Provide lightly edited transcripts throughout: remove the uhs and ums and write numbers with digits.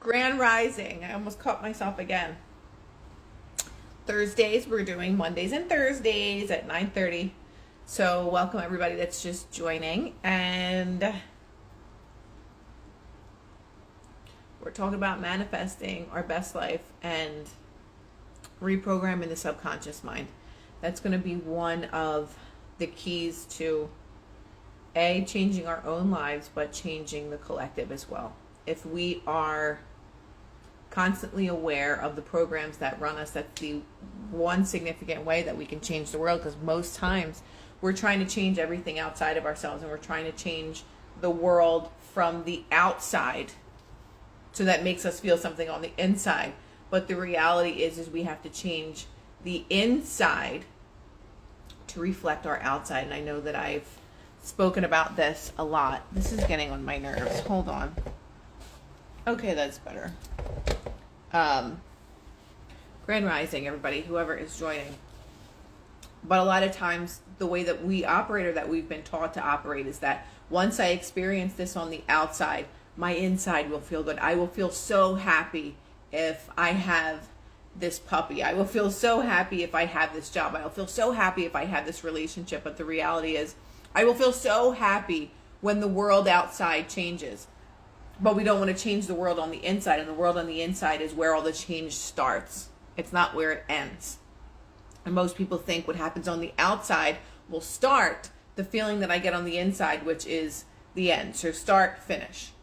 Grand Rising. I almost caught myself again. Thursdays, we're doing Mondays and Thursdays at 9:30. So welcome everybody that's just joining. And we're talking about manifesting our best life and reprogramming the subconscious mind. That's going to be one of the keys to changing our own lives, but changing the collective as well. If we are constantly aware of the programs that run us, that's the one significant way that we can change the world, because most times we're trying to change everything outside of ourselves, and we're trying to change the world from the outside, so that makes us feel something on the inside. But the reality is we have to change the inside to reflect our outside. And I know that I've spoken about this a lot. This is getting on my nerves. Hold on. Okay, that's better. Grand Rising, everybody, whoever is joining. But a lot of times the way that we operate, or that we've been taught to operate, is that once I experience this on the outside, my inside will feel good. I will feel so happy if I have this puppy. I will feel so happy if I have this job. I will feel so happy if I have this relationship. But the reality is, I will feel so happy when the world outside changes. But we don't want to change the world on the inside. And the world on the inside is where all the change starts. It's not where it ends. And most people think what happens on the outside will start the feeling that I get on the inside, which is the end. So start, finish.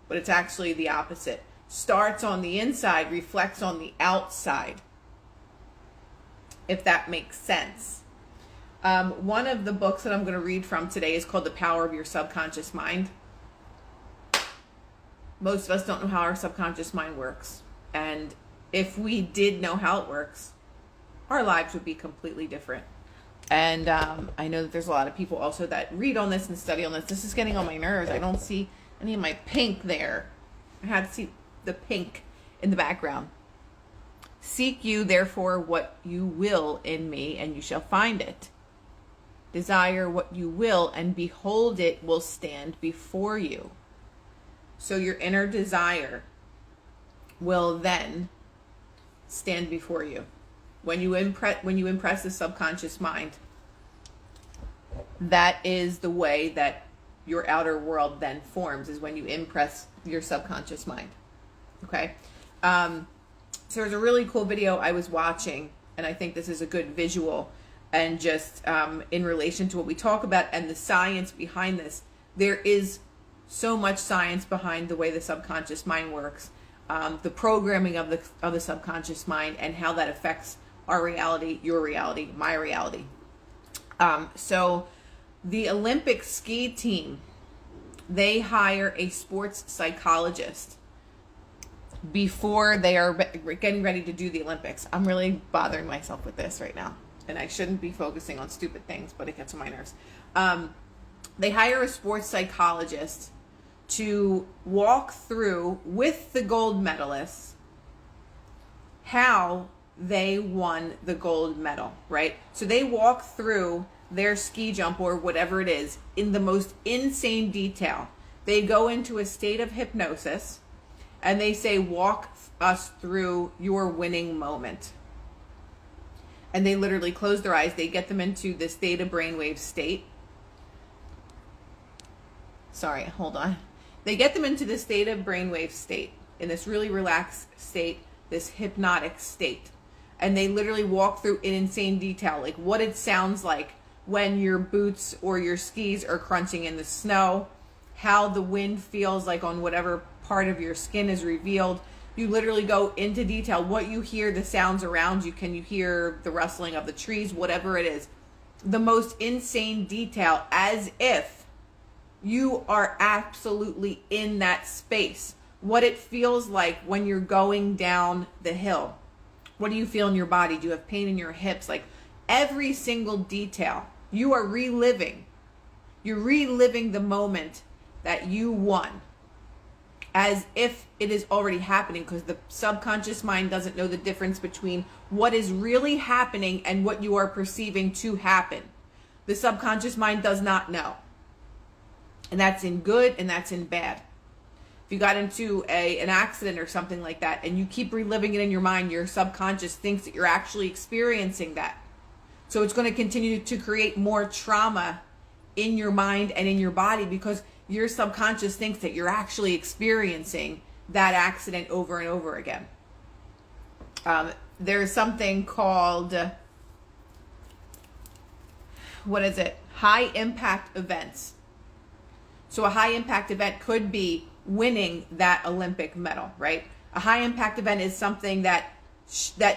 But it's actually the opposite. Starts on the inside, reflects on the outside. If that makes sense. One of the books that I'm going to read from today is called The Power of Your Subconscious Mind. Most of us don't know how our subconscious mind works. And if we did know how it works, our lives would be completely different. And I know that there's a lot of people also that read on this and study on this. This is getting on my nerves. I don't see any of my pink there. I had to see the pink in the background. Seek you, therefore, what you will in me, and you shall find it. Desire what you will, and behold, it will stand before you. So your inner desire will then stand before you. When you impress the subconscious mind, that is the way that your outer world then forms, is when you impress your subconscious mind. Okay? So there's a really cool video I was watching, and I think this is a good visual, and just in relation to what we talk about and the science behind this. There is so much science behind the way the subconscious mind works, the programming of the subconscious mind, and how that affects our reality, your reality, my reality. So the Olympic ski team, they hire a sports psychologist before they are getting ready to do the Olympics. I'm really bothering myself with this right now, and I shouldn't be focusing on stupid things, but it gets on my nerves. They hire a sports psychologist to walk through with the gold medalists how they won the gold medal, right? So they walk through their ski jump or whatever it is in the most insane detail. They go into a state of hypnosis and they say, walk us through your winning moment. And they literally close their eyes. They get them into this theta brainwave state. Sorry, hold on. They get them into this theta brainwave state, in this really relaxed state, this hypnotic state. And they literally walk through in insane detail, like what it sounds like when your boots or your skis are crunching in the snow, how the wind feels like on whatever part of your skin is revealed. You literally go into detail, what you hear, the sounds around you. Can you hear the rustling of the trees? Whatever it is. The most insane detail, as if you are absolutely in that space. What it feels like when you're going down the hill. What do you feel in your body? Do you have pain in your hips? Like every single detail. You are reliving. You're reliving the moment that you won, as if it is already happening, because the subconscious mind doesn't know the difference between what is really happening and what you are perceiving to happen. The subconscious mind does not know. And that's in good and that's in bad. If you got into an accident or something like that and you keep reliving it in your mind, your subconscious thinks that you're actually experiencing that. So it's going to continue to create more trauma in your mind and in your body because your subconscious thinks that you're actually experiencing that accident over and over again. There's something called, high impact events. So a high impact event could be winning that Olympic medal, right? A high impact event is something that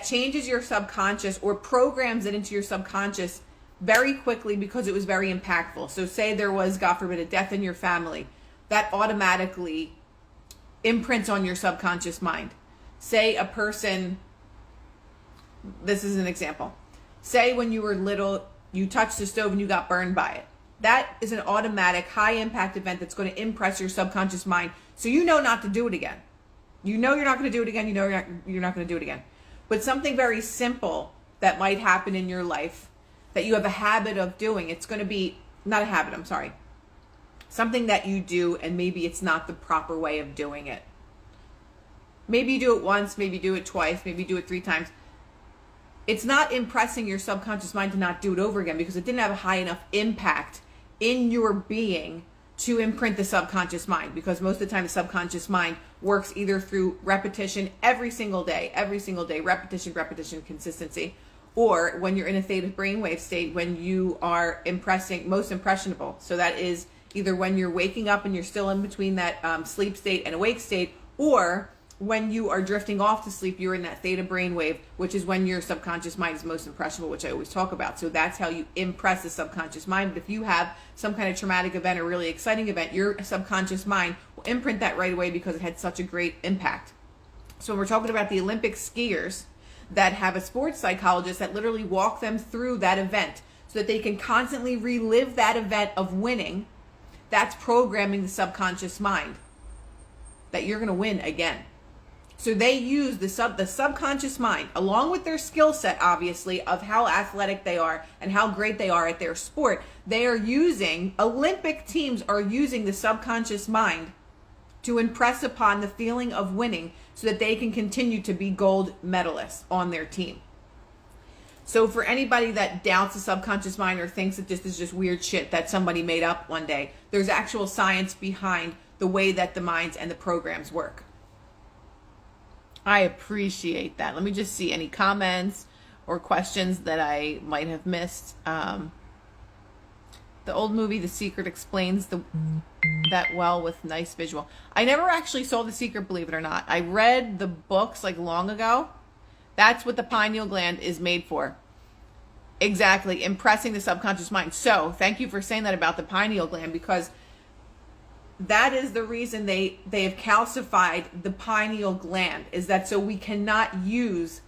changes your subconscious or programs it into your subconscious very quickly because it was very impactful. So say there was, God forbid, a death in your family, that automatically imprints on your subconscious mind. Say a person, this is an example. Say when you were little, you touched the stove and you got burned by it. That is an automatic high impact event that's going to impress your subconscious mind. So you know not to do it again. You know you're not going to do it again. You know you're not going to do it again. But something very simple that might happen in your life that you have a habit of doing, it's going to be, not a habit, I'm sorry. Something that you do and maybe it's not the proper way of doing it. Maybe you do it once, maybe you do it twice, maybe you do it 3 times. It's not impressing your subconscious mind to not do it over again because it didn't have a high enough impact in your being to imprint the subconscious mind, because most of the time the subconscious mind works either through repetition every single day, repetition, consistency, or when you're in a theta brainwave state, when you are most impressionable. So that is either when you're waking up and you're still in between that sleep state and awake state, or when you are drifting off to sleep, you're in that theta brainwave, which is when your subconscious mind is most impressionable, which I always talk about. So that's how you impress the subconscious mind. But if you have some kind of traumatic event or really exciting event, your subconscious mind will imprint that right away because it had such a great impact. So when we're talking about the Olympic skiers that have a sports psychologist that literally walk them through that event so that they can constantly relive that event of winning, that's programming the subconscious mind that you're going to win again. So they use the subconscious mind, along with their skill set, obviously, of how athletic they are and how great they are at their sport. Olympic teams are using the subconscious mind to impress upon the feeling of winning so that they can continue to be gold medalists on their team. So for anybody that doubts the subconscious mind or thinks that this is just weird shit that somebody made up one day, there's actual science behind the way that the minds and the programs work. I appreciate that. Let me just see any comments or questions that I might have missed. The old movie The Secret explains that well with nice visual. I never actually saw The Secret, believe it or not. I read the books long ago. That's what the pineal gland is made for. Exactly, impressing the subconscious mind. So thank you for saying that about the pineal gland, because that is the reason they have calcified the pineal gland, is that so we cannot use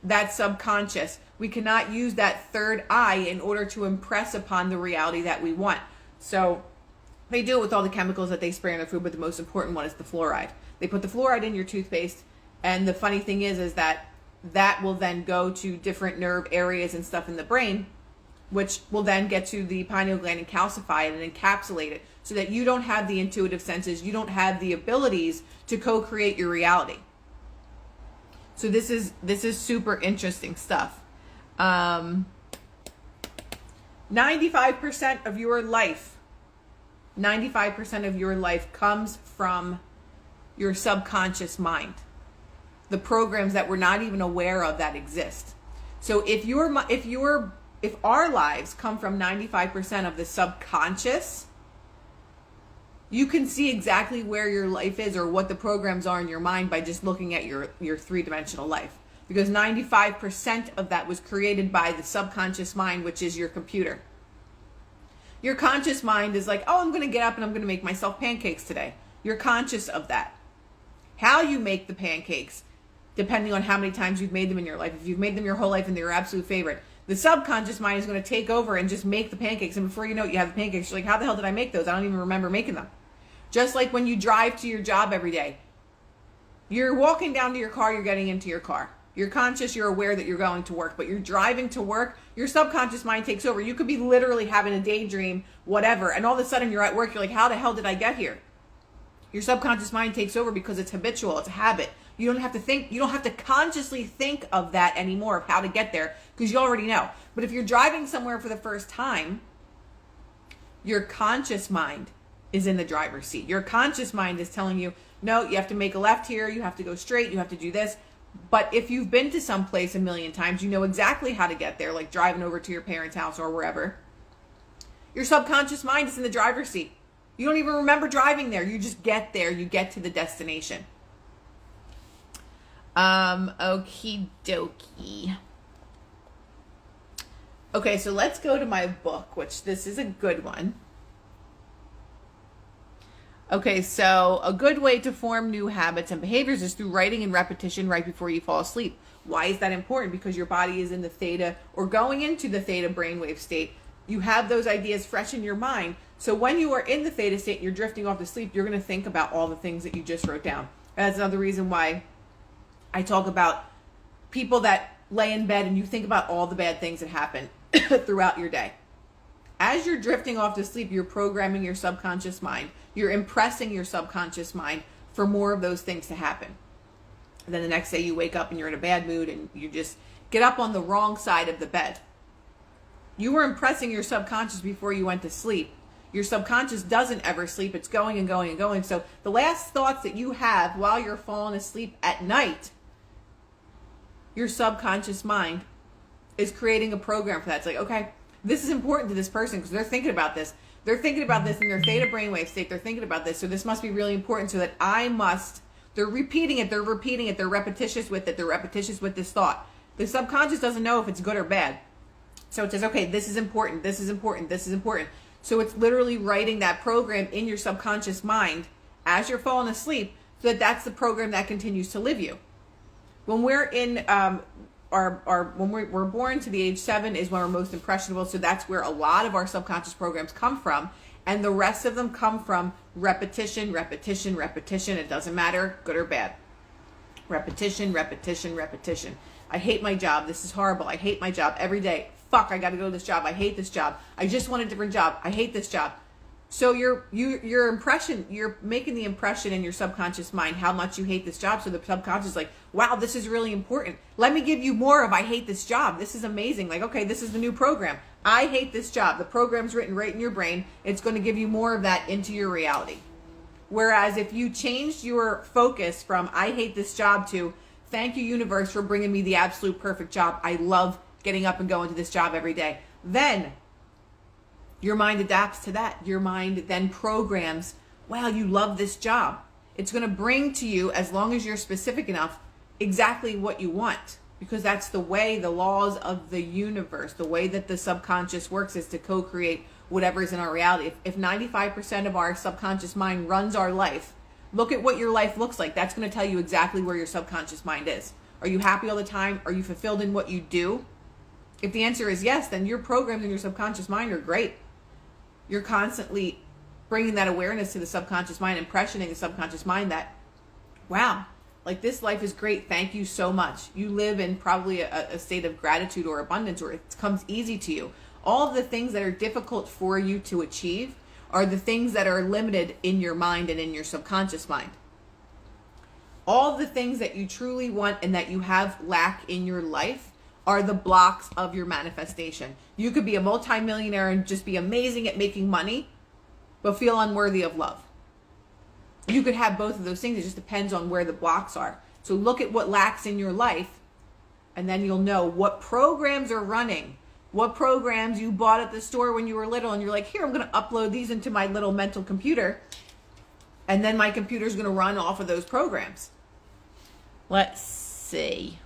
that subconscious. We cannot use that third eye in order to impress upon the reality that we want. So they do it with all the chemicals that they spray on the food, but the most important one is the fluoride. They put the fluoride in your toothpaste, and the funny thing is that will then go to different nerve areas and stuff in the brain, which will then get to the pineal gland and calcify it and encapsulate it so that you don't have the intuitive senses, you don't have the abilities to co-create your reality. So this is super interesting stuff. 95% of your life comes from your subconscious mind. The programs that we're not even aware of that exist. So if our lives come from 95% of the subconscious, you can see exactly where your life is or what the programs are in your mind by just looking at your 3-dimensional life. Because 95% of that was created by the subconscious mind, which is your computer. Your conscious mind is like, oh, I'm going to get up and I'm going to make myself pancakes today. You're conscious of that. How you make the pancakes, depending on how many times you've made them in your life. If you've made them your whole life and they're your absolute favorite, the subconscious mind is going to take over and just make the pancakes. And before you know it, you have the pancakes. You're like, how the hell did I make those? I don't even remember making them. Just like when you drive to your job every day. You're walking down to your car, you're getting into your car. You're conscious, you're aware that you're going to work, but you're driving to work, your subconscious mind takes over. You could be literally having a daydream, whatever, and all of a sudden you're at work, you're like, how the hell did I get here? Your subconscious mind takes over because it's habitual, it's a habit. You don't have to think, you don't have to consciously think of that anymore, of how to get there, because you already know. But if you're driving somewhere for the first time, your conscious mind is in the driver's seat. Your conscious mind is telling you, no, you have to make a left here, you have to go straight, you have to do this. But if you've been to some place a million times, you know exactly how to get there, like driving over to your parents' house or wherever. Your subconscious mind is in the driver's seat. You don't even remember driving there. You just get there. You get to the destination. Okie dokie. Okay, so let's go to my book, which this is a good one. Okay, so a good way to form new habits and behaviors is through writing and repetition right before you fall asleep. Why is that important? Because your body is in the theta or going into the theta brainwave state. You have those ideas fresh in your mind. So when you are in the theta state and you're drifting off to sleep, you're going to think about all the things that you just wrote down. That's another reason why I talk about people that lay in bed and you think about all the bad things that happen throughout your day. As you're drifting off to sleep, you're programming your subconscious mind. You're impressing your subconscious mind for more of those things to happen. And then the next day you wake up and you're in a bad mood and you just get up on the wrong side of the bed. You were impressing your subconscious before you went to sleep. Your subconscious doesn't ever sleep. It's going and going and going. So the last thoughts that you have while you're falling asleep at night, your subconscious mind is creating a program for that. It's like, okay, this is important to this person because they're thinking about this. They're thinking about this in their theta brainwave state. They're thinking about this. So this must be really important so that I must, they're repeating it. They're repeating it. They're repetitious with it. They're repetitious with this thought. The subconscious doesn't know if it's good or bad. So it says, okay, this is important. This is important. This is important. So it's literally writing that program in your subconscious mind as you're falling asleep so that that's the program that continues to live you. When we're in when we're born to the age 7 is when we're most impressionable. So that's where a lot of our subconscious programs come from. And the rest of them come from repetition, repetition, repetition. It doesn't matter, good or bad. Repetition, repetition, repetition. I hate my job. This is horrible. I hate my job every day. Fuck, I got to go to this job. I hate this job. I just want a different job. I hate this job. So your impression, you're making the impression in your subconscious mind how much you hate this job. So the subconscious is like, wow, this is really important. Let me give you more of I hate this job. This is amazing. Like, okay, this is the new program. I hate this job. The program's written right in your brain. It's going to give you more of that into your reality. Whereas if you changed your focus from I hate this job to thank you, universe, for bringing me the absolute perfect job. I love getting up and going to this job every day. Then your mind adapts to that. Your mind then programs, wow, you love this job. It's going to bring to you, as long as you're specific enough, exactly what you want. Because that's the way, the laws of the universe, the way that the subconscious works is to co-create whatever is in our reality. If 95% of our subconscious mind runs our life, look at what your life looks like. That's going to tell you exactly where your subconscious mind is. Are you happy all the time? Are you fulfilled in what you do? If the answer is yes, then your programs in your subconscious mind are great. You're constantly bringing that awareness to the subconscious mind, impressioning the subconscious mind that, wow, like this life is great. Thank you so much. You live in probably a state of gratitude or abundance, or it comes easy to you. All of the things that are difficult for you to achieve are the things that are limited in your mind and in your subconscious mind. All the things that you truly want and that you have lack in your life are the blocks of your manifestation. You could be a multimillionaire and just be amazing at making money, but feel unworthy of love. You could have both of those things. It just depends on where the blocks are. So look at what lacks in your life, and then you'll know what programs are running, what programs you bought at the store when you were little, and you're like, here, I'm going to upload these into my little mental computer, and then my computer's going to run off of those programs. Let's see.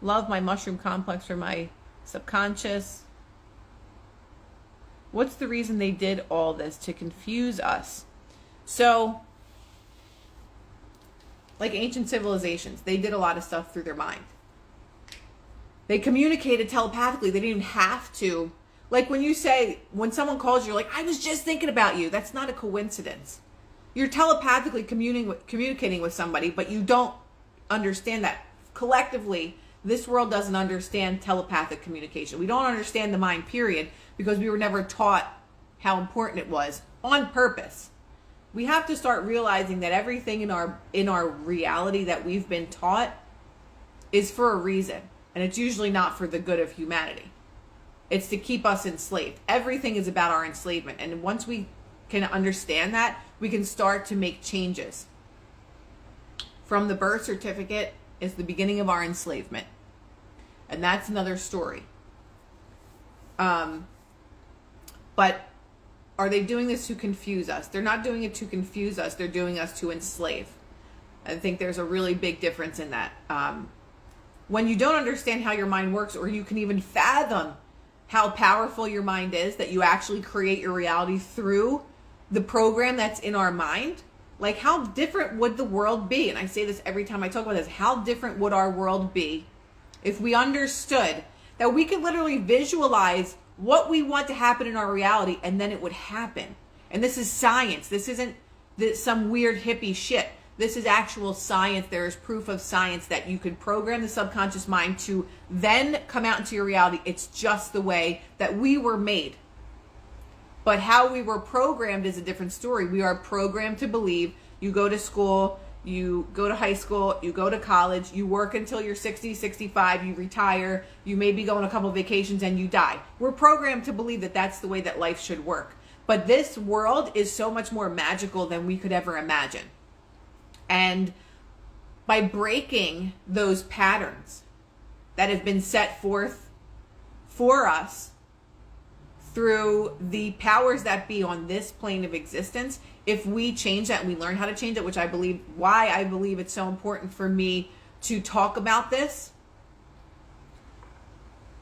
Love my mushroom complex for my subconscious. What's the reason they did all this? To confuse us. So, like ancient civilizations, they did a lot of stuff through their mind. They communicated telepathically. They didn't even have to. Like when someone calls you, you're like, I was just thinking about you. That's not a coincidence. You're telepathically communicating with somebody, but you don't understand that collectively This world doesn't understand telepathic communication. We don't understand the mind, period, because we were never taught how important it was on purpose. We have to start realizing that everything in our reality that we've been taught is for a reason, and it's usually not for the good of humanity. It's to keep us enslaved. Everything is about our enslavement, and once we can understand that, we can start to make changes. From the birth certificate is the beginning of our enslavement, and that's another story. But are they doing this to confuse us? They're not doing it to confuse us. They're doing us to enslave. I think there's a really big difference in that. When you don't understand how your mind works, or you can even fathom how powerful your mind is, that you actually create your reality through the program that's in our mind, like how different would the world be? And I say this every time I talk about this. How different would our world be if we understood that we could literally visualize what we want to happen in our reality, and then it would happen? And this is science. This isn't some weird hippie shit. This is actual science. There is proof of science that you could program the subconscious mind to then come out into your reality. It's just the way that we were made. But how we were programmed is a different story. We are programmed to believe you go to school, you go to high school, you go to college, you work until you're 60, 65, you retire, you maybe go on a couple of vacations, and you die. We're programmed to believe that that's the way that life should work. But this world is so much more magical than we could ever imagine. And by breaking those patterns that have been set forth for us through the powers that be on this plane of existence, if we change that and we learn how to change it, which I believe, why I believe it's so important for me to talk about this,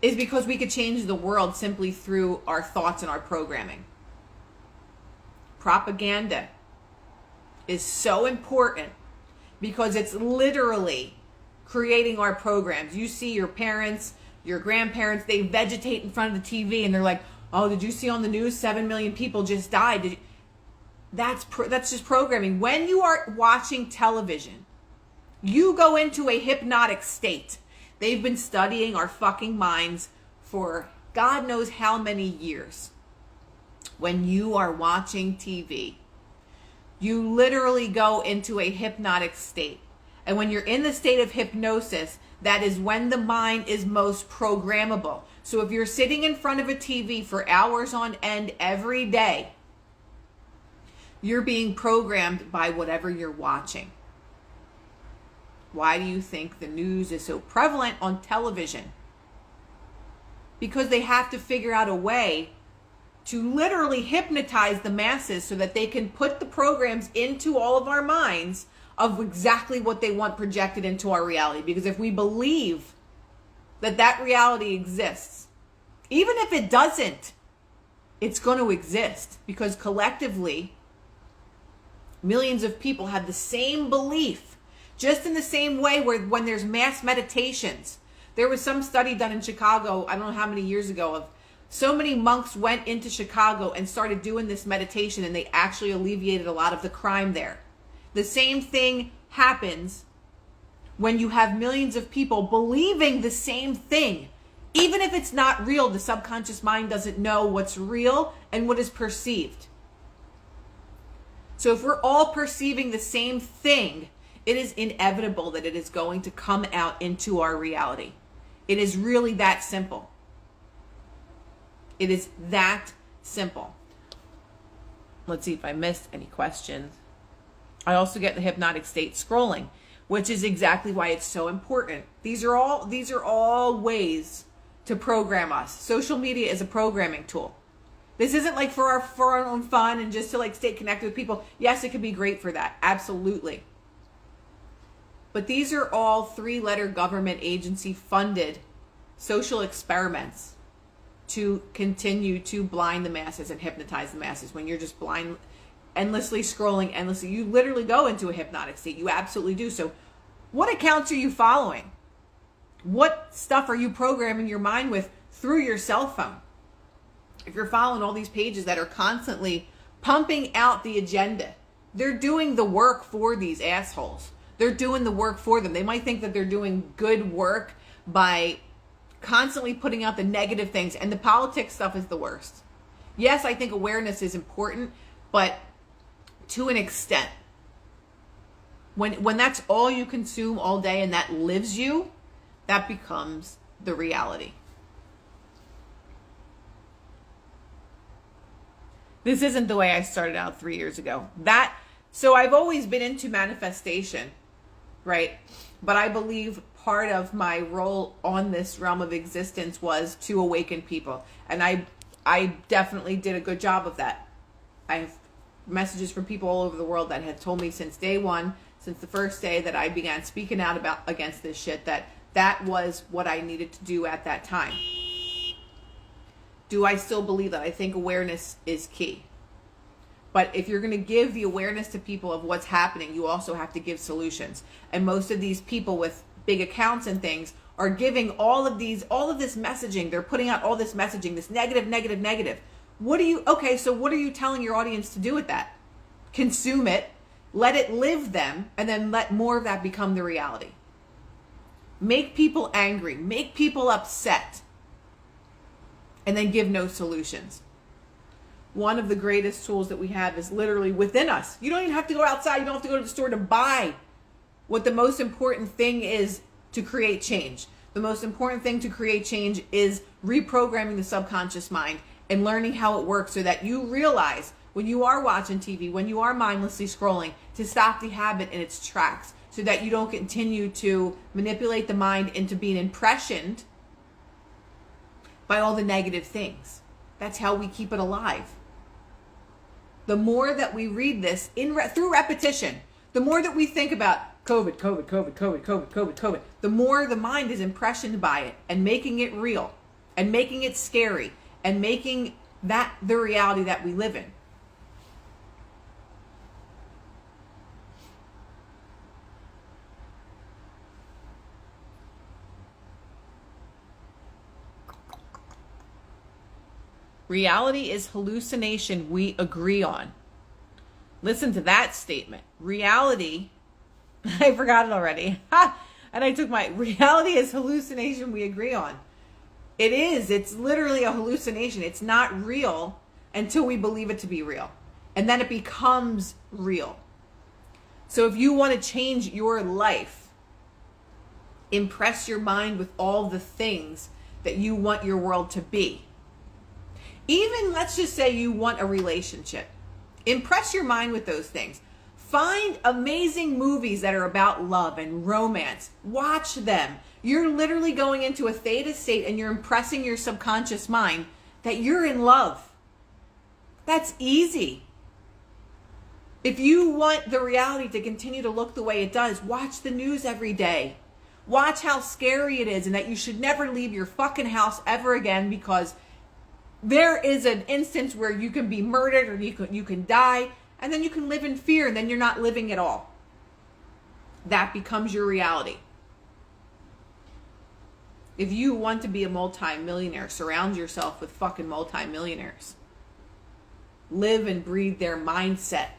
is because we could change the world simply through our thoughts and our programming. Propaganda is so important because it's literally creating our programs. You see your parents, your grandparents, they vegetate in front of the TV and they're like, oh, did you see on the news 7 million people just died? That's just programming. When you are watching television, you go into a hypnotic state. They've been studying our fucking minds for God knows how many years. When you are watching TV, you literally go into a hypnotic state. And when you're in the state of hypnosis, that is when the mind is most programmable. So if you're sitting in front of a TV for hours on end every day, you're being programmed by whatever you're watching. Why do you think the news is so prevalent on television? Because they have to figure out a way to literally hypnotize the masses so that they can put the programs into all of our minds of exactly what they want projected into our reality. Because if we believe that that reality exists, even if it doesn't, it's going to exist, because collectively millions of people have the same belief. Just in the same way where when there's mass meditations, there was some study done in Chicago, I don't know how many years ago, of so many monks went into Chicago and started doing this meditation, and they actually alleviated a lot of the crime there. The same thing happens when you have millions of people believing the same thing. Even if it's not real, the subconscious mind doesn't know what's real and what is perceived. So if we're all perceiving the same thing, it is inevitable that it is going to come out into our reality. It is really that simple. It is that simple. Let's see if I missed any questions. I also get the hypnotic state scrolling, which is exactly why it's so important. These are all ways to program us. Social media is a programming tool. This isn't like for our own fun and just to like stay connected with people. Yes, it could be great for that. Absolutely. But these are all 3-letter government agency funded social experiments to continue to blind the masses and hypnotize the masses. When you're just blind, endlessly scrolling, endlessly, you literally go into a hypnotic state. You absolutely do. So what accounts are you following? What stuff are you programming your mind with through your cell phone? If you're following all these pages that are constantly pumping out the agenda, they're doing the work for these assholes. They're doing the work for them. They might think that they're doing good work by constantly putting out the negative things. And the politics stuff is the worst. Yes, I think awareness is important, but to an extent. When that's all you consume all day and that lives you, that becomes the reality. This isn't the way I started out 3 years ago. So I've always been into manifestation, right? But I believe part of my role on this realm of existence was to awaken people. And I definitely did a good job of that. I have messages from people all over the world that have told me since day one, since the first day that I began speaking out against this shit, that was what I needed to do at that time. Do I still believe that? I think awareness is key. But if you're going to give the awareness to people of what's happening, you also have to give solutions. And most of these people with big accounts and things are giving all of this messaging. They're putting out all this messaging, this negative. So what are you telling your audience to do with that? Consume it, let it live them, and then let more of that become the reality. Make people angry, make people upset, and then give no solutions. One of the greatest tools that we have is literally within us. You don't even have to go outside. You don't have to go to the store to buy. What the most important thing is to create change. The most important thing to create change is reprogramming the subconscious mind and learning how it works so that you realize when you are watching TV, when you are mindlessly scrolling, to stop the habit in its tracks so that you don't continue to manipulate the mind into being impressioned by all the negative things. That's how we keep it alive. The more that we read this through repetition, the more that we think about COVID, the more the mind is impressioned by it and making it real and making it scary and making that the reality that we live in. Reality is hallucination we agree on. Listen to that statement. Reality, I forgot it already. And I took reality is hallucination we agree on. It is. It's literally a hallucination. It's not real until we believe it to be real. And then it becomes real. So if you want to change your life, impress your mind with all the things that you want your world to be. Even let's just say you want a relationship. Impress your mind with those things. Find amazing movies that are about love and romance. Watch them. You're literally going into a theta state and you're impressing your subconscious mind that you're in love. That's easy. If you want the reality to continue to look the way it does, watch the news every day. Watch how scary it is and that you should never leave your fucking house ever again because there is an instance where you can be murdered or you can die, and then you can live in fear, and then you're not living at all. That becomes your reality. If you want to be a multi-millionaire, surround yourself with fucking multi-millionaires. Live and breathe their mindset.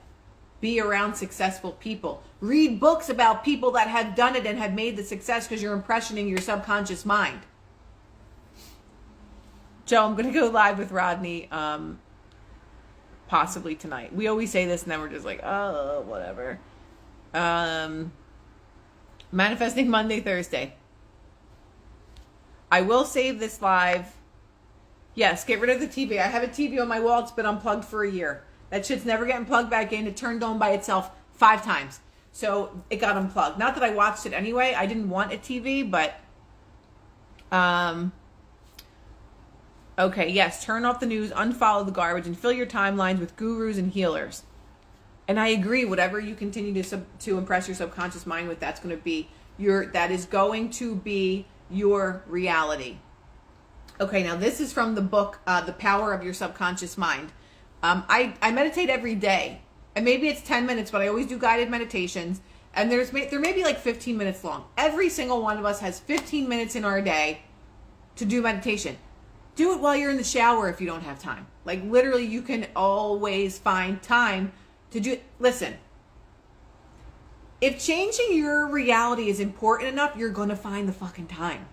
Be around successful people. Read books about people that have done it and have made the success because you're impressioning your subconscious mind. Joe, I'm going to go live with Rodney possibly tonight. We always say this and then we're just like, oh, whatever. Manifesting Monday, Thursday. I will save this live. Yes, get rid of the TV. I have a TV on my wall. It's been unplugged for a year. That shit's never getting plugged back in. It turned on by itself 5 times. So it got unplugged. Not that I watched it anyway. I didn't want a TV, but... Okay, yes, turn off the news, unfollow the garbage, and fill your timelines with gurus and healers. And I agree, whatever you continue to impress your subconscious mind with, that is going to be your reality. Okay, now this is from the book, The Power of Your Subconscious Mind. I meditate every day, and maybe it's 10 minutes, but I always do guided meditations, and there may be like 15 minutes long. Every single one of us has 15 minutes in our day to do meditation. Do it while you're in the shower if you don't have time. Like literally you can always find time to do it. Listen, if changing your reality is important enough, you're going to find the fucking time.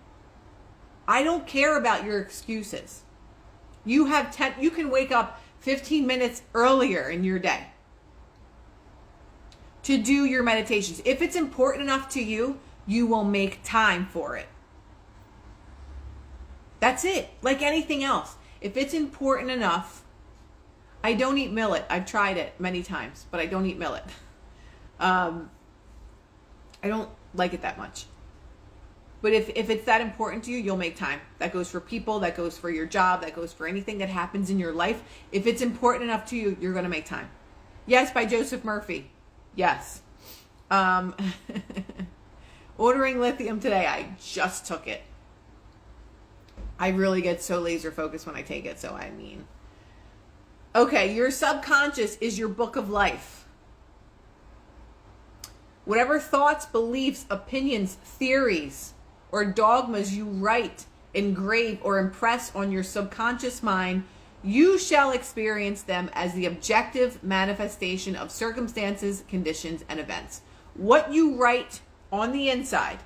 I don't care about your excuses. You can wake up 15 minutes earlier in your day to do your meditations. If it's important enough to you, you will make time for it. That's it. Like anything else. If it's important enough, I don't eat millet. I've tried it many times, but I don't eat millet. I don't like it that much. But if it's that important to you, you'll make time. That goes for people, that goes for your job, that goes for anything that happens in your life. If it's important enough to you, you're going to make time. Yes, by Joseph Murphy. Yes. Ordering lithium today. I just took it. I really get so laser focused when I take it, so I mean. Okay, your subconscious is your book of life. Whatever thoughts, beliefs, opinions, theories, or dogmas you write, engrave, or impress on your subconscious mind, you shall experience them as the objective manifestation of circumstances, conditions, and events. What you write on the inside,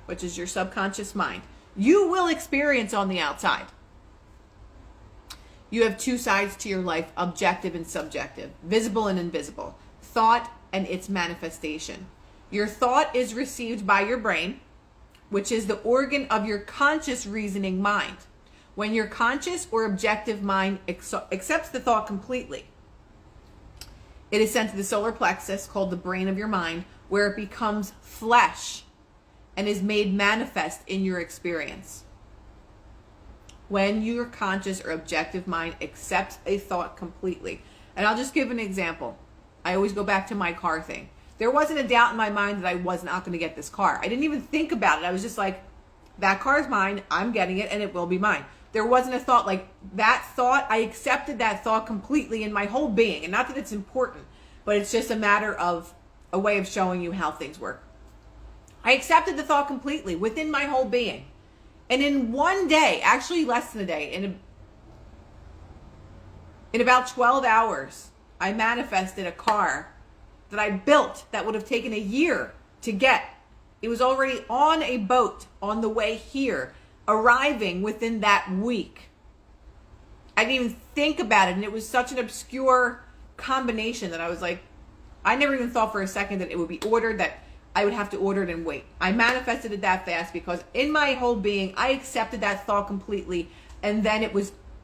which is your subconscious mind, you will experience on the outside. You have two sides to your life, objective and subjective, visible and invisible, thought and its manifestation. Your thought is received by your brain, which is the organ of your conscious reasoning mind. When your conscious or objective mind accepts the thought completely, it is sent to the solar plexus, called the brain of your mind, where it becomes flesh and is made manifest in your experience. When your conscious or objective mind accepts a thought completely. And I'll just give an example. I always go back to my car thing. There wasn't a doubt in my mind that I was not going to get this car. I didn't even think about it. I was just like, that car's mine, I'm getting it, and it will be mine. There wasn't a thought like that thought. I accepted that thought completely in my whole being. And not that it's important, but it's just a matter of a way of showing you how things work. I accepted the thought completely within my whole being. And in one day, actually less than a day, in about 12 hours, I manifested a car that I built that would have taken a year to get. It was already on a boat on the way here, arriving within that week. I didn't even think about it, and it was such an obscure combination that I was like, I never even thought for a second that it would be ordered, that I would have to order it and wait. I manifested it that fast because in my whole being, I accepted that thought completely, and then it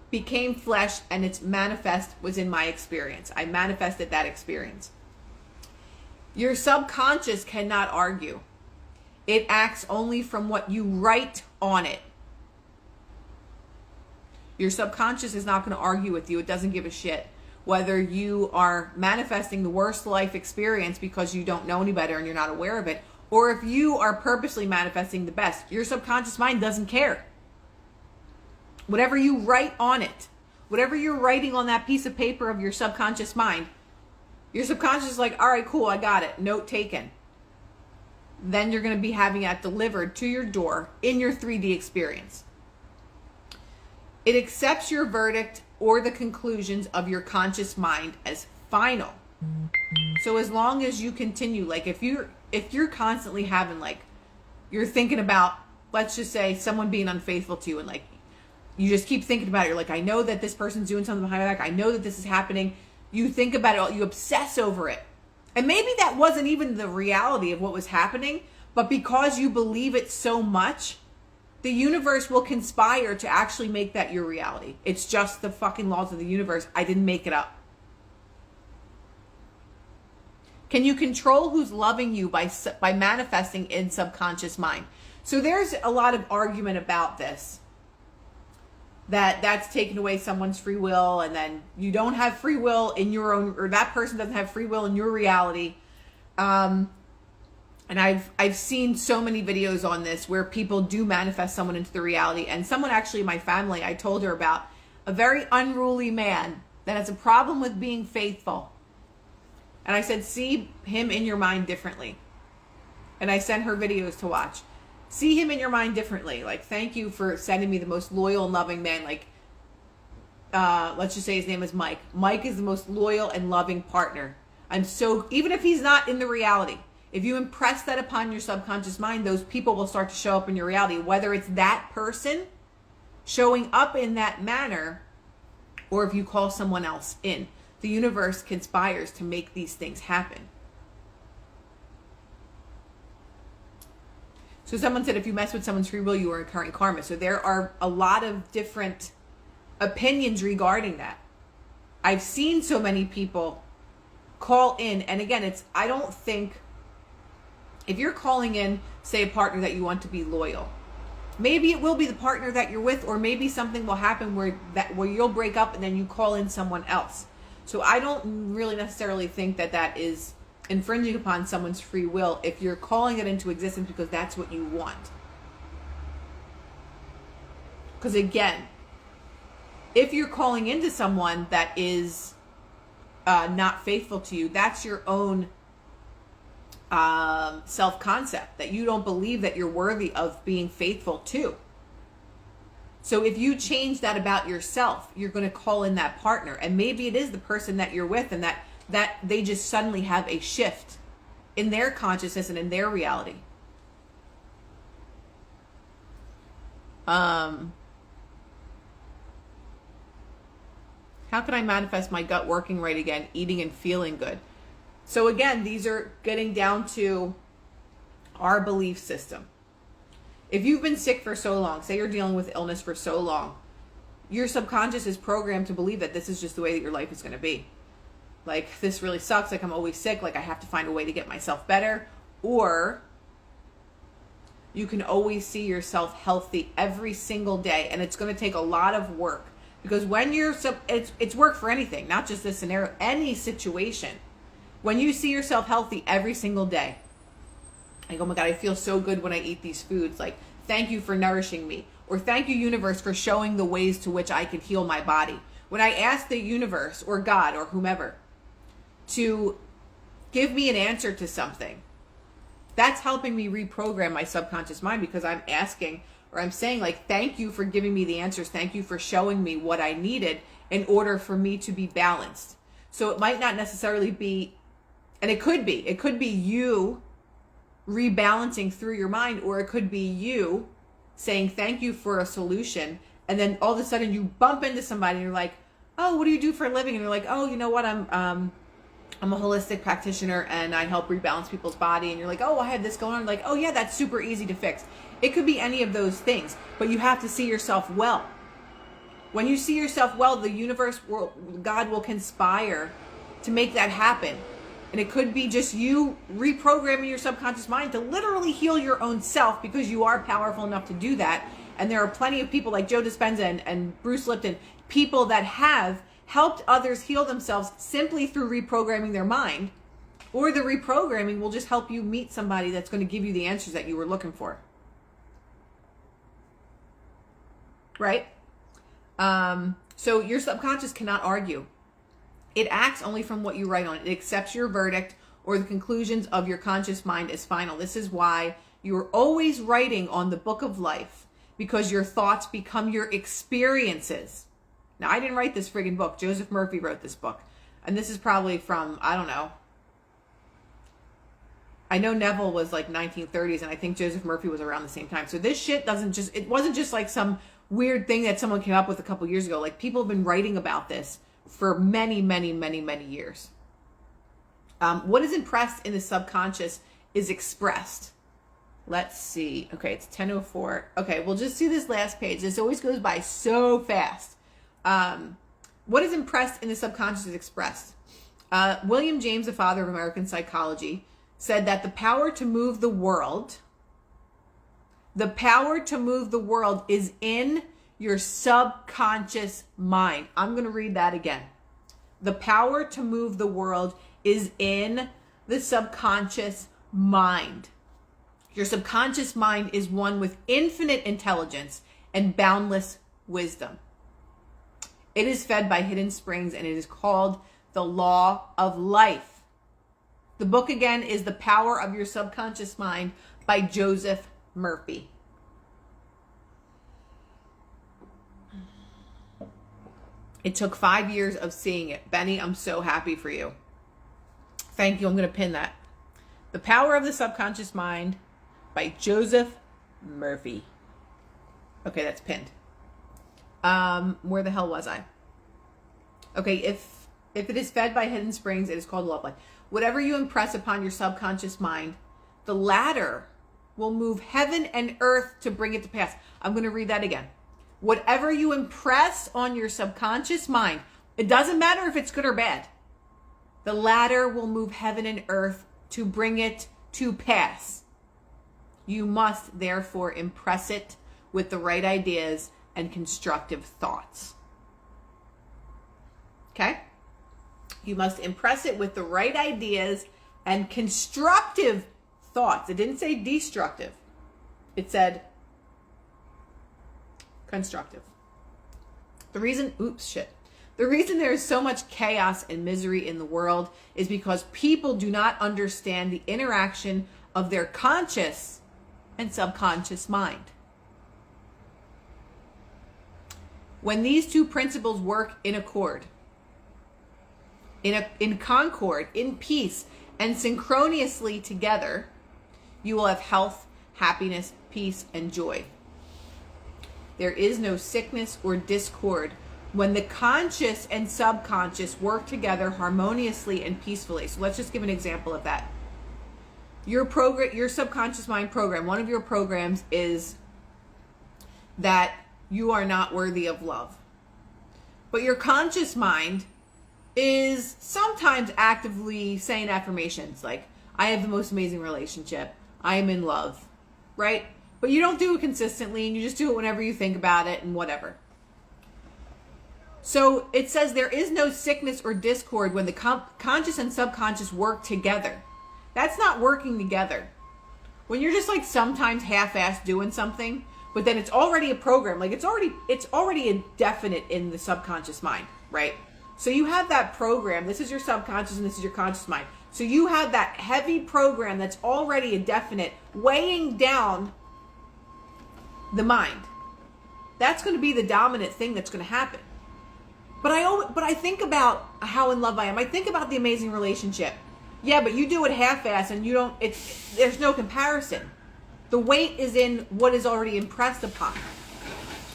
became flesh, and its manifest was in my experience. I manifested that experience. Your subconscious cannot argue. It acts only from what you write on it. Your subconscious is not going to argue with you. It doesn't give a shit whether you are manifesting the worst life experience because you don't know any better and you're not aware of it, or if you are purposely manifesting the best. Your subconscious mind doesn't care. Whatever you write on it, whatever you're writing on that piece of paper of your subconscious mind, your subconscious is like, all right, cool, I got it. Note taken. Then you're going to be having that delivered to your door in your 3D experience. It accepts your verdict or the conclusions of your conscious mind as final. So as long as you continue, like if you're constantly having, like, you're thinking about, let's just say, someone being unfaithful to you, and like you just keep thinking about it, you're like, I know that this person's doing something behind my back, I know that this is happening. You think about it all, you obsess over it. And maybe that wasn't even the reality of what was happening, but because you believe it so much, the universe will conspire to actually make that your reality. It's just the fucking laws of the universe. I didn't make it up. Can you control who's loving you by manifesting in subconscious mind? So there's a lot of argument about this. That's taking away someone's free will, and then you don't have free will in your own, or that person doesn't have free will in your reality. And I've seen so many videos on this where people do manifest someone into the reality. And someone actually in my family, I told her about a very unruly man that has a problem with being faithful. And I said, see him in your mind differently. And I sent her videos to watch. See him in your mind differently. Like, thank you for sending me the most loyal and loving man. Like, let's just say his name is Mike. Mike is the most loyal and loving partner. Even if he's not in the reality, If you impress that upon your subconscious mind, those people will start to show up in your reality, whether it's that person showing up in that manner, or if you call someone else in. The universe conspires to make these things happen. So someone said, if you mess with someone's free will, you are incurring karma. So there are a lot of different opinions regarding that. I've seen so many people call in, and again, I don't think, if you're calling in, say, a partner that you want to be loyal, maybe it will be the partner that you're with, or maybe something will happen where you'll break up and then you call in someone else. So I don't really necessarily think that is infringing upon someone's free will if you're calling it into existence because that's what you want. Because again, if you're calling into someone that is not faithful to you, that's your own self-concept, that you don't believe that you're worthy of being faithful to. So if you change that about yourself, you're going to call in that partner, and maybe it is the person that you're with, and that they just suddenly have a shift in their consciousness and in their reality. How can I manifest my gut working right again, eating and feeling good? So again, these are getting down to our belief system. If you've been sick for so long, say you're dealing with illness for so long, your subconscious is programmed to believe that this is just the way that your life is going to be. Like, this really sucks, like I'm always sick, like I have to find a way to get myself better. Or you can always see yourself healthy every single day, and it's going to take a lot of work. Because when it's work for anything, not just this scenario, any situation. When you see yourself healthy every single day, like, oh my God, I feel so good when I eat these foods. Like, thank you for nourishing me. Or thank you, universe, for showing the ways to which I can heal my body. When I ask the universe or God or whomever to give me an answer to something, that's helping me reprogram my subconscious mind, because I'm asking, or I'm saying, like, thank you for giving me the answers. Thank you for showing me what I needed in order for me to be balanced. So it might not necessarily be, and it could be you rebalancing through your mind, or it could be you saying thank you for a solution, and then all of a sudden you bump into somebody and you're like, oh, what do you do for a living? And you're like, oh, you know what, I'm a holistic practitioner and I help rebalance people's body. And you're like, oh, I had this going on. Like, oh yeah, that's super easy to fix. It could be any of those things, but you have to see yourself well. When you see yourself well, the universe God will conspire to make that happen. And it could be just you reprogramming your subconscious mind to literally heal your own self, because you are powerful enough to do that. And there are plenty of people like Joe Dispenza and Bruce Lipton, people that have helped others heal themselves simply through reprogramming their mind. Or the reprogramming will just help you meet somebody that's going to give you the answers that you were looking for. Right? So your subconscious cannot argue. It acts only from what you write on it. It accepts your verdict or the conclusions of your conscious mind as final. This is why you're always writing on the book of life, because your thoughts become your experiences. Now, I didn't write this friggin' book. Joseph Murphy wrote this book. And this is probably from, I don't know. I know Neville was like 1930s, and I think Joseph Murphy was around the same time. So this shit it wasn't just like some weird thing that someone came up with a couple years ago. Like, people have been writing about this for many, many, many, many years. What is impressed in the subconscious is expressed. Let's see. Okay, it's 10:04. Okay, we'll just see this last page. This always goes by so fast. What is impressed in the subconscious is expressed. William James, the father of American psychology, said that the power to move the world is in your subconscious mind. I'm going to read that again. The power to move the world is in the subconscious mind. Your subconscious mind is one with infinite intelligence and boundless wisdom. It is fed by hidden springs, and it is called the law of life. The book again is The Power of Your Subconscious Mind by Joseph Murphy. It took 5 years of seeing it. Benny, I'm so happy for you. Thank you. I'm going to pin that. The Power of the Subconscious Mind by Joseph Murphy. Okay, that's pinned. Where the hell was I? Okay, if it is fed by hidden springs, it is called love light. Whatever you impress upon your subconscious mind, the latter will move heaven and earth to bring it to pass. I'm going to read that again. Whatever you impress on your subconscious mind, it doesn't matter if it's good or bad, the latter will move heaven and earth to bring it to pass. You must therefore impress it with the right ideas and constructive thoughts. Okay? You must impress it with the right ideas and constructive thoughts. It didn't say destructive. It said constructive. The reason there is so much chaos and misery in the world is because people do not understand the interaction of their conscious and subconscious mind. When these two principles work in accord, in concord, in peace, and synchronously together, you will have health, happiness, peace, and joy. There is no sickness or discord when the conscious and subconscious work together harmoniously and peacefully. So let's just give an example of that. Your subconscious mind program, one of your programs is that you are not worthy of love. But your conscious mind is sometimes actively saying affirmations like, I have the most amazing relationship, I am in love, right? But you don't do it consistently, and you just do it whenever you think about it and whatever. So it says there is no sickness or discord when the conscious and subconscious work together. That's not working together. When you're just like sometimes half-assed doing something, but then it's already a program, like it's already a definite in the subconscious mind, right? So you have that program. This is your subconscious and this is your conscious mind. So you have that heavy program that's already a definite weighing down the mind. That's going to be the dominant thing that's going to happen. But I think about how in love I am. I think about the amazing relationship. Yeah, but you do it half-assed and you don't. There's no comparison. The weight is in what is already impressed upon.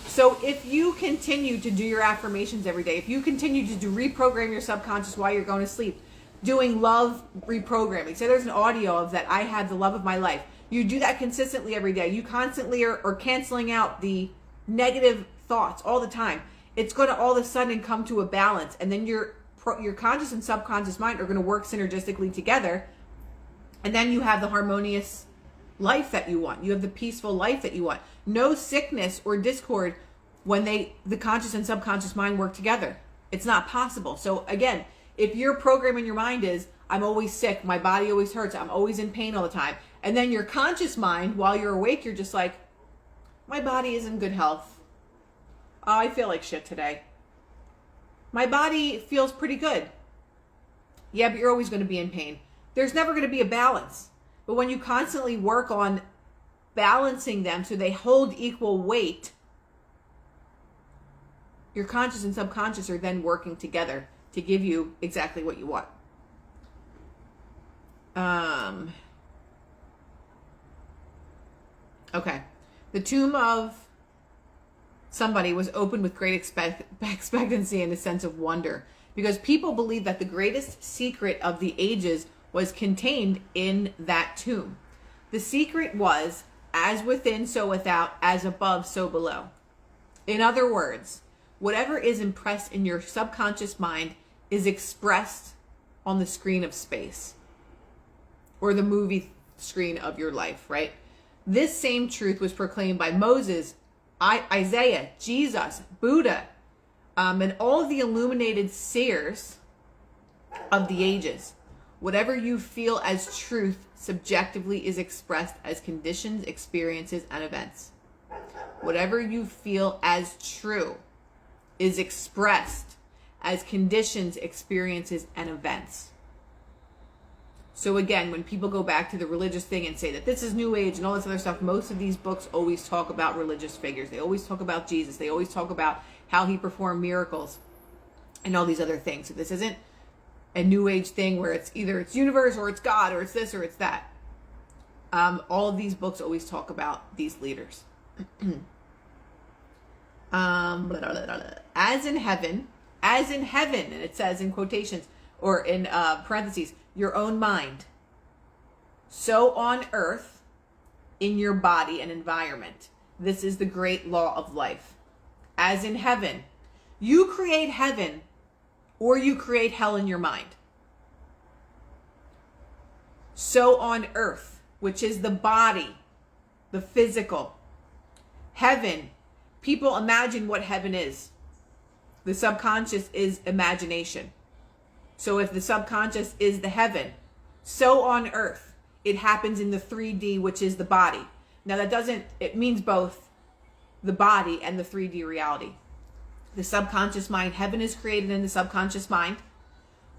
So if you continue to do your affirmations every day, if you continue to reprogram your subconscious while you're going to sleep, doing love reprogramming. Say there's an audio of that, I had the love of my life. You do that consistently every day. You constantly are canceling out the negative thoughts all the time. It's going to all of a sudden come to a balance. And then your conscious and subconscious mind are going to work synergistically together. And then you have the harmonious life that you want. You have the peaceful life that you want. No sickness or discord when the conscious and subconscious mind work together. It's not possible. So again, if your program in your mind is, I'm always sick, my body always hurts, I'm always in pain all the time, and then your conscious mind, while you're awake, you're just like, my body is in good health. Oh, I feel like shit today. My body feels pretty good. Yeah, but you're always going to be in pain. There's never going to be a balance. But when you constantly work on balancing them so they hold equal weight, your conscious and subconscious are then working together to give you exactly what you want. Okay. The tomb of somebody was opened with great expectancy and a sense of wonder, because people believe that the greatest secret of the ages was contained in that tomb. The secret was, as within, so without, as above, so below. In other words, whatever is impressed in your subconscious mind is expressed on the screen of space or the movie screen of your life, right? This same truth was proclaimed by Moses, Isaiah, Jesus, Buddha, and all of the illuminated seers of the ages. Whatever you feel as truth subjectively is expressed as conditions, experiences, and events. Whatever you feel as true is expressed as conditions, experiences, and events. So again, when people go back to the religious thing and say that this is New Age and all this other stuff, most of these books always talk about religious figures. They always talk about Jesus. They always talk about how he performed miracles and all these other things. So this isn't a new age thing where it's either it's universe or it's God or it's this or it's that. All of these books always talk about these leaders. As in heaven, and it says in quotations or in parentheses, your own mind. So on earth, in your body and environment. This is the great law of life. As in heaven, you create heaven or you create hell in your mind. So on earth, which is the body, the physical. Heaven, people imagine what heaven is. The subconscious is imagination. So if the subconscious is the heaven, so on earth, it happens in the 3D, which is the body. Now it means both the body and the 3D reality. The subconscious mind, heaven is created in the subconscious mind,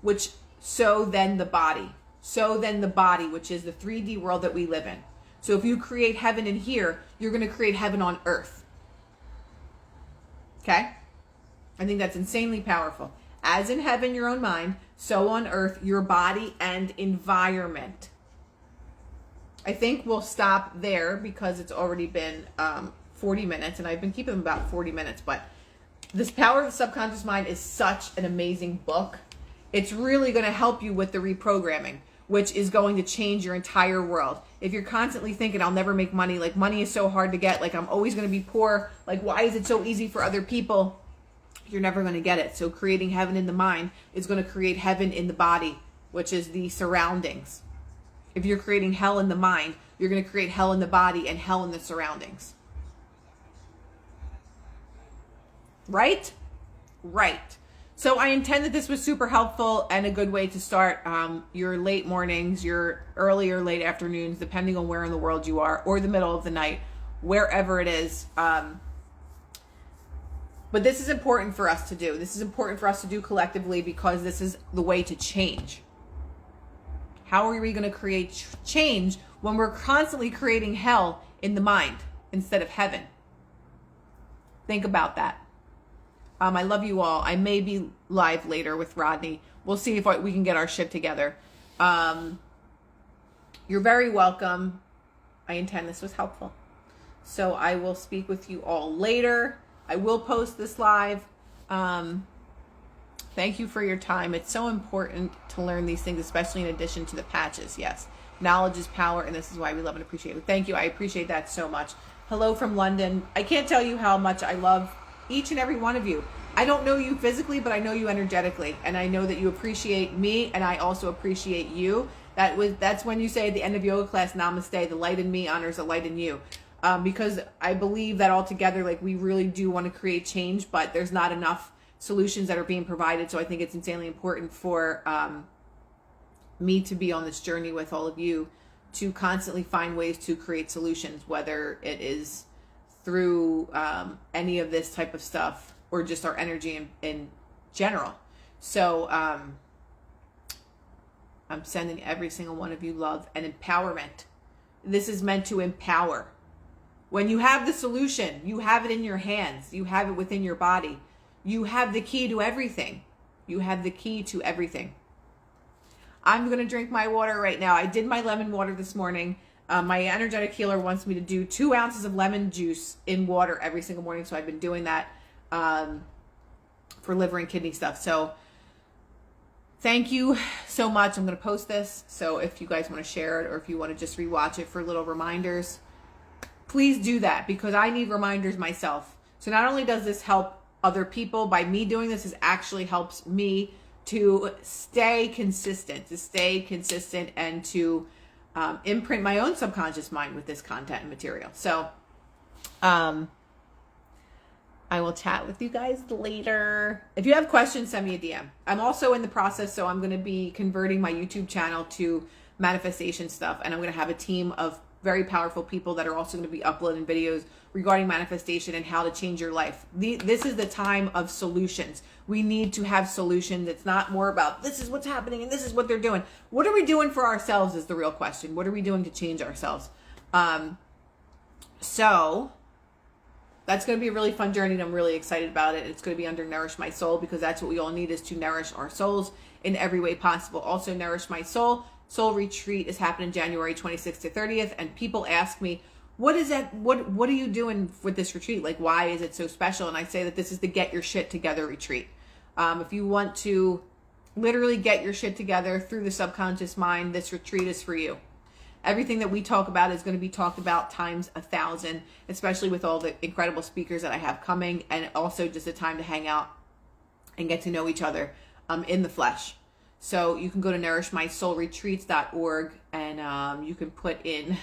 which so then the body, which is the 3D world that we live in. So if you create heaven in here, you're going to create heaven on earth. Okay? I think that's insanely powerful. As in heaven, your own mind, so on earth, your body and environment. I think we'll stop there because it's already been 40 minutes, and I've been keeping them about 40 minutes, but this Power of the Subconscious Mind is such an amazing book. It's really going to help you with the reprogramming, which is going to change your entire world. If you're constantly thinking, I'll never make money, like money is so hard to get, like I'm always going to be poor, like why is it so easy for other people? You're never going to get it. So creating heaven in the mind is going to create heaven in the body, which is the surroundings. If you're creating hell in the mind, you're going to create hell in the body and hell in the surroundings. Right? Right. So I intend that this was super helpful and a good way to start your late mornings, your early or late afternoons, depending on where in the world you are, or the middle of the night, wherever it is. But this is important for us to do. This is important for us to do collectively because this is the way to change. How are we going to create change when we're constantly creating hell in the mind instead of heaven? Think about that. I love you all. I may be live later with Rodney. We'll see if we can get our shit together. You're very welcome. I intend this was helpful. So I will speak with you all later. I will post this live. Thank you for your time. It's so important to learn these things, especially in addition to the patches. Yes. Knowledge is power, and this is why we love and appreciate it. Thank you. I appreciate that so much. Hello from London. I can't tell you how much I love each and every one of you. I don't know you physically, but I know you energetically, and I know that you appreciate me, and I also appreciate you. That's when you say at the end of yoga class, namaste, the light in me honors the light in you. Because I believe that all together, like we really do want to create change, but there's not enough solutions that are being provided. So I think it's insanely important for me to be on this journey with all of you to constantly find ways to create solutions, whether it is through any of this type of stuff or just our energy in general. So I'm sending every single one of you love and empowerment. This is meant to empower. When you have the solution, you have it in your hands. You have it within your body. You have the key to everything. You have the key to everything. I'm going to drink my water right now. I did my lemon water this morning. My energetic healer wants me to do 2 ounces of lemon juice in water every single morning. So I've been doing that for liver and kidney stuff. So thank you so much. I'm going to post this. So if you guys want to share it or if you want to just rewatch it for little reminders, please do that because I need reminders myself. So not only does this help other people by me doing this, it actually helps me to stay consistent, and to imprint my own subconscious mind with this content and material. So I will chat with you guys later. If you have questions, send me a DM. I'm also in the process, so I'm going to be converting my YouTube channel to manifestation stuff, and I'm going to have a team of very powerful people that are also going to be uploading videos regarding manifestation and how to change your life. This is the time of solutions. We need to have solutions. It's not more about this is what's happening and this is what they're doing. What are we doing for ourselves is the real question. What are we doing to change ourselves? So that's going to be a really fun journey, and I'm really excited about it. It's going to be under Nourish My Soul because that's what we all need, is to nourish our souls in every way possible. Also, Nourish My Soul Retreat is happening January 26th to 30th. And people ask me, what is that? What are you doing with this retreat? Like, why is it so special? And I say that this is the Get Your Shit Together retreat. If you want to literally get your shit together through the subconscious mind, this retreat is for you. Everything that we talk about is going to be talked about times 1,000, especially with all the incredible speakers that I have coming, and also just a time to hang out and get to know each other in the flesh. So you can go to nourishmysoulretreats.org and you can put in,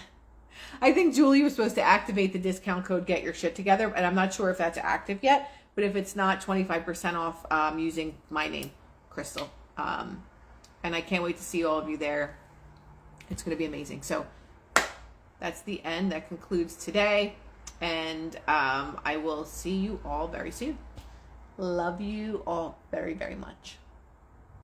I think Julie was supposed to activate the discount code Get Your Shit Together, and I'm not sure if that's active yet, but if it's not, 25% off using my name, Crystal. And I can't wait to see all of you there. It's going to be amazing. So that's the end. That concludes today. And I will see you all very soon. Love you all very, very much.